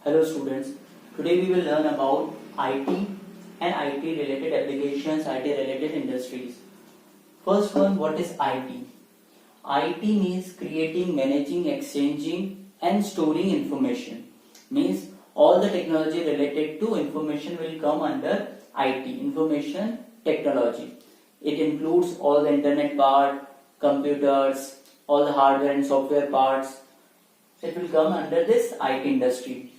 Hello students, today we will learn about IT and IT related applications, IT related industries. First one, what is IT? IT means creating, managing, exchanging and storing information. Means all the technology related to information will come under IT, information technology. It includes all the internet part, computers, all the hardware and software parts. It will come under this IT industry.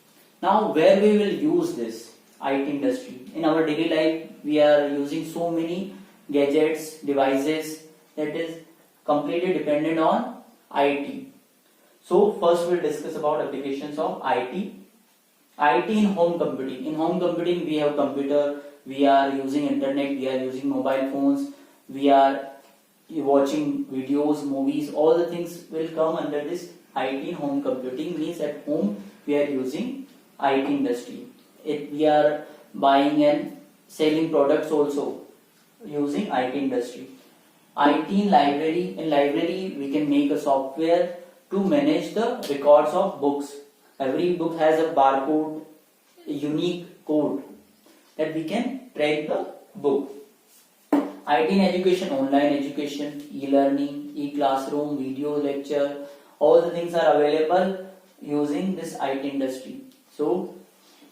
Now, where we will use this IT industry? In our daily life, we are using so many gadgets, devices that is completely dependent on IT. So, first we'll discuss about applications of IT. IT in home computing. In home computing, we have computer, we are using internet, we are using mobile phones, we are watching videos, movies, all the things will come under this IT in home computing. Means at home we are using IT industry. We are buying and selling products also using IT industry. IT in library we can make a software to manage the records of books. Every book has a barcode, a unique code that we can track the book. IT in education, online education, e-learning, e-classroom, video lecture, all the things are available using this IT industry. So,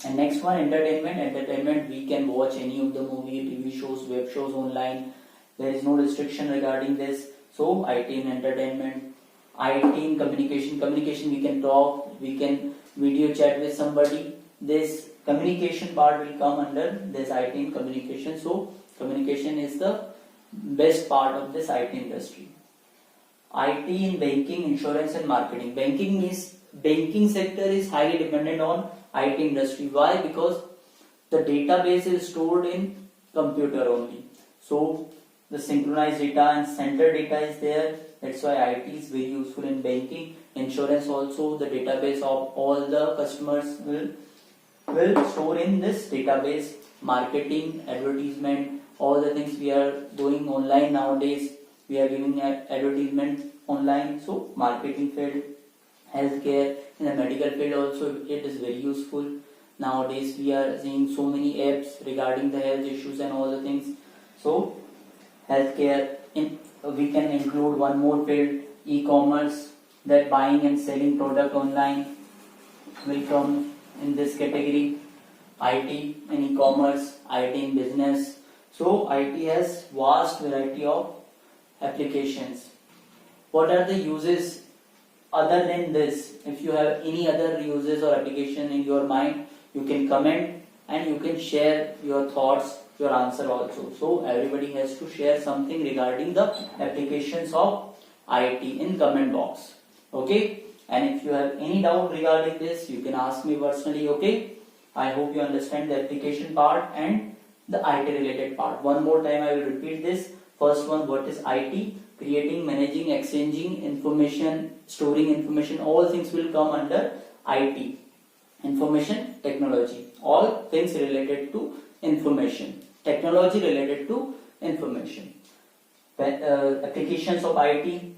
and next one, entertainment. Entertainment, we can watch any of the movie, TV shows, web shows online. There is no restriction regarding this. So, IT in entertainment. IT in communication. Communication, we can talk, we can video chat with somebody. This communication part will come under this IT in communication. So, communication is the best part of this IT industry. IT in banking, insurance and marketing. Banking means banking sector is highly dependent on IT industry. Why? Because the database is stored in computer only. So the synchronized data and centered data is there. That's why IT is very useful in banking. Insurance also, the database of all the customers will store in this database. Marketing, advertisement, all the things we are doing online nowadays. We are giving advertisement online. So marketing field, healthcare, in the medical field also it is very useful. Nowadays we are seeing so many apps regarding the health issues and all the things. So healthcare, we can include one more field, e-commerce, that buying and selling product online will come in this category. IT and e-commerce, IT in business. So IT has vast variety of applications. What are the uses other than this? If you have any other uses or application in your mind, you can comment and you can share your thoughts, your answer also. So everybody has to share something regarding the applications of IT in comment box. Okay? And if you have any doubt regarding this, you can ask me personally. Okay? I hope you understand the application part and the IT related part. One more time I will repeat this. First one, what is IT? Creating, managing, exchanging information, storing information, all things will come under IT. Information technology. All things related to information. Technology related to information. Applications of IT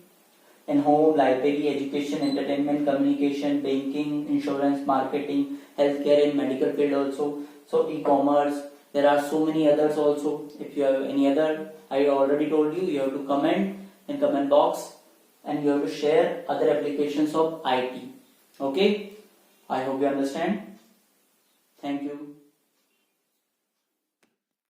in home, library, education, entertainment, communication, banking, insurance, marketing, healthcare and medical field also. So e-commerce, there are so many others also. If you have any other, I already told you, you have to comment in comment box and you have to share other applications of IT. Okay? I hope you understand. Thank you.